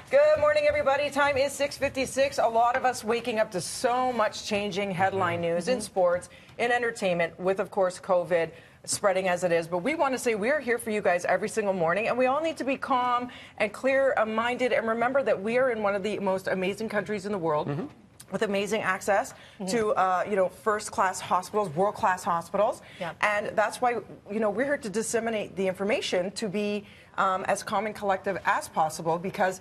Good morning, everybody. Time is 6:56. A lot of us waking up to so much changing headline news in sports, in entertainment, with, of course, COVID spreading as it is. But we want to say we're here for you guys every single morning, and we all need to be calm and clear-minded and remember that we are in one of the most amazing countries in the world. With amazing access to, first-class hospitals, world-class hospitals. And that's why, we're here to disseminate the information to be as calm and collective as possible, because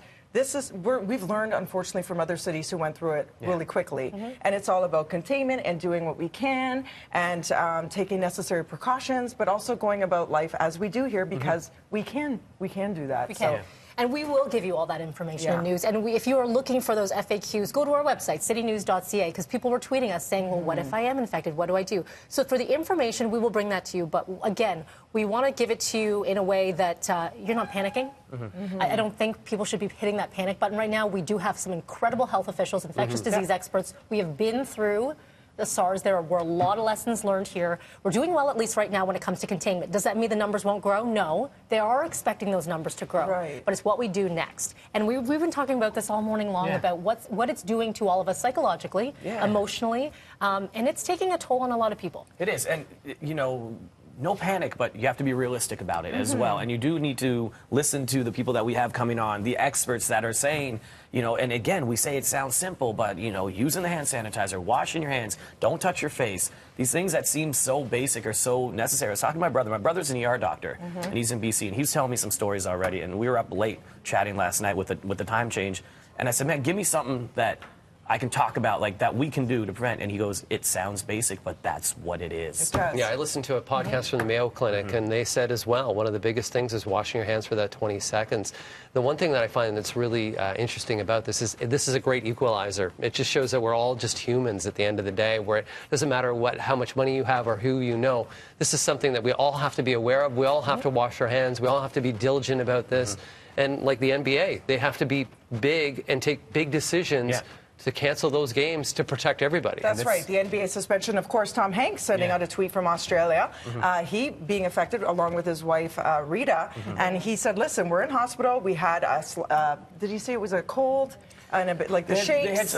we've learned, unfortunately, from other cities who went through it really quickly. And it's all about containment and doing what we can and taking necessary precautions, but also going about life as we do here, because we can do that. We can. And we will give you all that information and news. And if you are looking for those FAQs, go to our website, citynews.ca, because people were tweeting us saying, well, what if I am infected? What do I do? So for the information, we will bring that to you. But again, we want to give it to you in a way that you're not panicking. I don't think people should be hitting that panic button right now. We do have some incredible health officials, infectious disease experts. We have been through the SARS. There were a lot of lessons learned here. We're doing well, at least right now, when it comes to containment. Does that mean the numbers won't grow? No. They are expecting those numbers to grow. But it's what we do next. And we've been talking about this all morning long about what it's doing to all of us psychologically, emotionally, and it's taking a toll on a lot of people. It is. And, no panic, but you have to be realistic about it as well. And you do need to listen to the people that we have coming on, the experts that are saying, and again, we say it sounds simple, but, using the hand sanitizer, washing your hands, don't touch your face. These things that seem so basic are so necessary. I was talking to my brother. My brother's an ER doctor, and he's in BC, and he was telling me some stories already. And we were up late chatting last night with the time change. And I said, man, give me something that I can talk about, like, that we can do to prevent. And he goes, it sounds basic, but that's what it is. Yeah, I listened to a podcast from the Mayo Clinic, and they said as well, one of the biggest things is washing your hands for that 20 seconds. The one thing that I find that's really interesting about this is a great equalizer. It just shows that we're all just humans at the end of the day, where it doesn't matter how much money you have or who you know. This is something that we all have to be aware of. We all have to wash our hands. We all have to be diligent about this. And like the NBA, they have to be big and take big decisions to cancel those games to protect everybody. That's right. The NBA suspension, of course, Tom Hanks sending out a tweet from Australia. He being affected along with his wife, Rita. And he said, listen, we're in hospital. We had did he say it was a cold? And a bit like the shakes.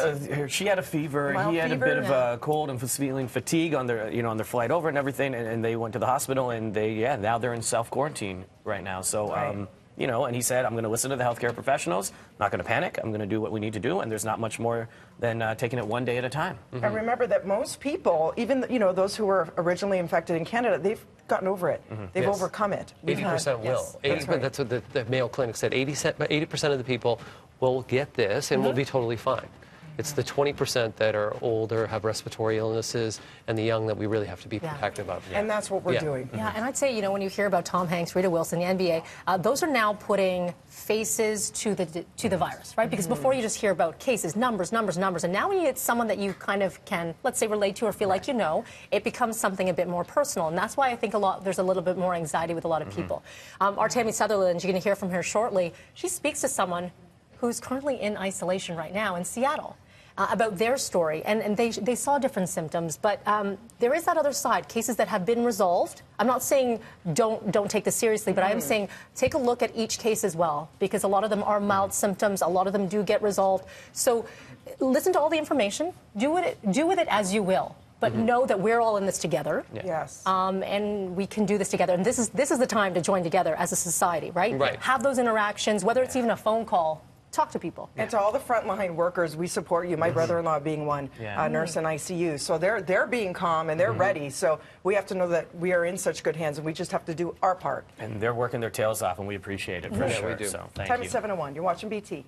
She had a fever. He had a bit of a cold and was feeling fatigue on their, on their flight over and everything. And they went to the hospital, and now they're in self-quarantine right now. So, and he said, I'm going to listen to the healthcare professionals, not going to panic, I'm going to do what we need to do, and there's not much more than taking it one day at a time. And remember that most people, even, those who were originally infected in Canada, they've gotten over it. They've overcome it. 80% will. That's what the Mayo Clinic said. 80% of the people will get this and will be totally fine. It's the 20% that are older, have respiratory illnesses, and the young that we really have to be protective of. And that's what we're doing. Yeah, and I'd say, when you hear about Tom Hanks, Rita Wilson, the NBA, those are now putting faces to the virus, right? Because before you just hear about cases, numbers, and now when you get someone that you kind of can, let's say, relate to or feel like it becomes something a bit more personal. And that's why I think there's a little bit more anxiety with a lot of people. Our Tammy Sutherland, you're going to hear from her shortly. She speaks to someone who's currently in isolation right now in Seattle. About their story, and they saw different symptoms, but there is that other side, cases that have been resolved. I'm not saying don't take this seriously, but I am saying take a look at each case as well, because a lot of them are mild symptoms, a lot of them do get resolved. So listen to all the information, do with it as you will. But know that we're all in this together. Yes. And we can do this together. And this is the time to join together as a society, right? Have those interactions, whether it's even a phone call. Talk to people. And to all the frontline workers, we support you. My brother-in-law being one, nurse in ICU. So they're being calm and they're ready. So we have to know that we are in such good hands, and we just have to do our part. And they're working their tails off, and we appreciate it for sure. We do. So thank Time you. is 7:01. You're watching BT.